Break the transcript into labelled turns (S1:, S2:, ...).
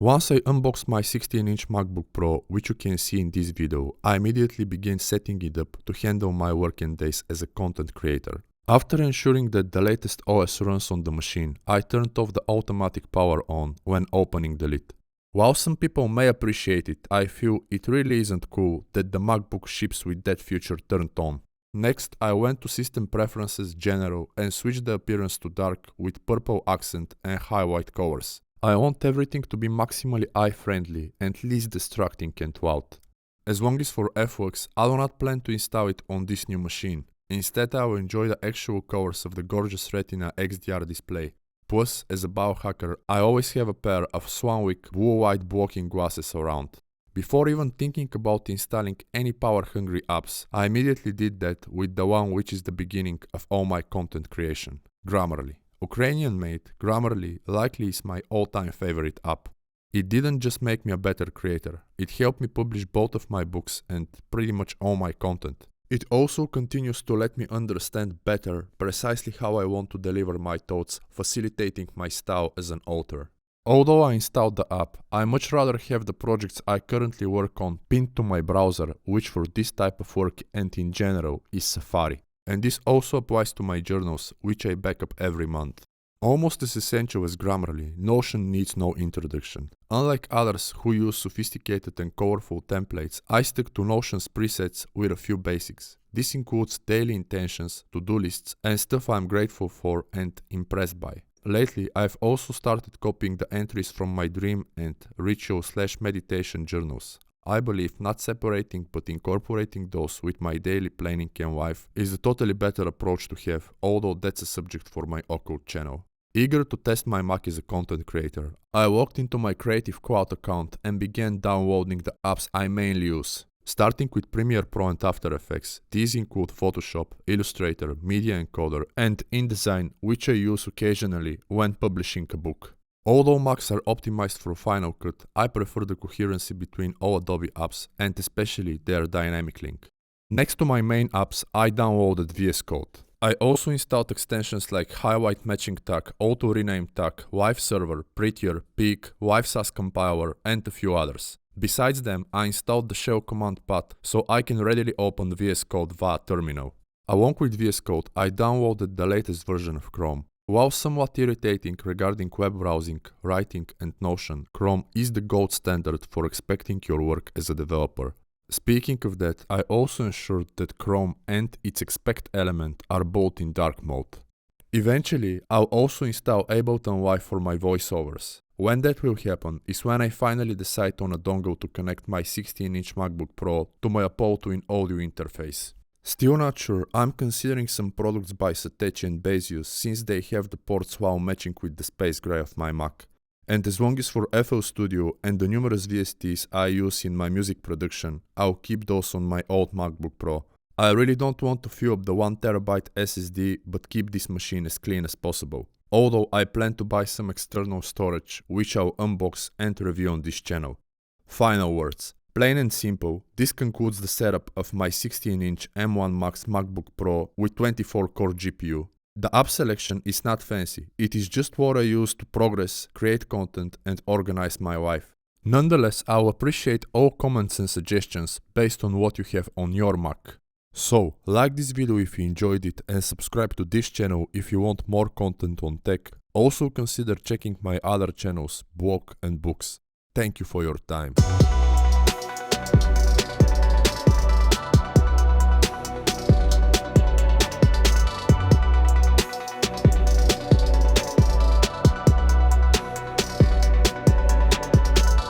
S1: Once I unboxed my 16-inch MacBook Pro, which you can see in this video, I immediately began setting it up to handle my working days as a content creator. After ensuring that the latest OS runs on the machine, I turned off the automatic power on when opening the lid. While some people may appreciate it, I feel it really isn't cool that the MacBook ships with that feature turned on. Next, I went to System Preferences General and switched the appearance to dark with purple accent and high white colors. I want everything to be maximally eye-friendly and least distracting and throughout. As long as for FX, I do not plan to install it on this new machine. Instead, I will enjoy the actual colors of the gorgeous Retina XDR display. Plus, as a biohacker, I always have a pair of Swanwick blue-white blocking glasses around. Before even thinking about installing any power-hungry apps, I immediately did that with the one which is the beginning of all my content creation, Grammarly. Ukrainian-made, Grammarly likely is my all-time favorite app. It didn't just make me a better creator, it helped me publish both of my books and pretty much all my content. It also continues to let me understand better precisely how I want to deliver my thoughts, facilitating my style as an author. Although I installed the app, I much rather have the projects I currently work on pinned to my browser, which for this type of work and in general is Safari. And this also applies to my journals, which I back up every month. Almost as essential as Grammarly, Notion needs no introduction. Unlike others who use sophisticated and colorful templates, I stick to Notion's presets with a few basics. This includes daily intentions, to-do lists, and stuff I'm grateful for and impressed by. Lately, I've also started copying the entries from my dream and ritual/meditation journals. I believe not separating but incorporating those with my daily planning and life is a totally better approach to have, although that's a subject for my occult channel. Eager to test my Mac as a content creator, I logged into my Creative Cloud account and began downloading the apps I mainly use. Starting with Premiere Pro and After Effects, these include Photoshop, Illustrator, Media Encoder, and InDesign, which I use occasionally when publishing a book. Although Macs are optimized for Final Cut, I prefer the coherency between all Adobe apps and especially their dynamic link. Next to my main apps, I downloaded VS Code. I also installed extensions like Highlight Matching Tag, Auto Rename Tag, Live Server, Prettier, Peak, Live SAS Compiler, and a few others. Besides them, I installed the shell command path so I can readily open VS Code via terminal. Along with VS Code, I downloaded the latest version of Chrome. While somewhat irritating regarding web browsing, writing, and Notion, Chrome is the gold standard for expecting your work as a developer. Speaking of that, I also ensured that Chrome and its expect element are both in dark mode. Eventually, I'll also install Ableton Live for my voiceovers. When that will happen is when I finally decide on a dongle to connect my 16-inch MacBook Pro to my Apollo Twin audio interface. Still not sure, I'm considering some products by Satechi and Bezius since they have the ports while matching with the space gray of my Mac. And as long as for FL Studio and the numerous VSTs I use in my music production, I'll keep those on my old MacBook Pro. I really don't want to fill up the 1TB SSD but keep this machine as clean as possible. Although I plan to buy some external storage, which I'll unbox and review on this channel. Final words. Plain and simple, this concludes the setup of my 16-inch M1 Max MacBook Pro with 24-core GPU. The app selection is not fancy, it is just what I use to progress, create content and organize my life. Nonetheless, I'll appreciate all comments and suggestions based on what you have on your Mac. So, like this video if you enjoyed it and subscribe to this channel if you want more content on tech. Also consider checking my other channels, blog and books. Thank you for your time.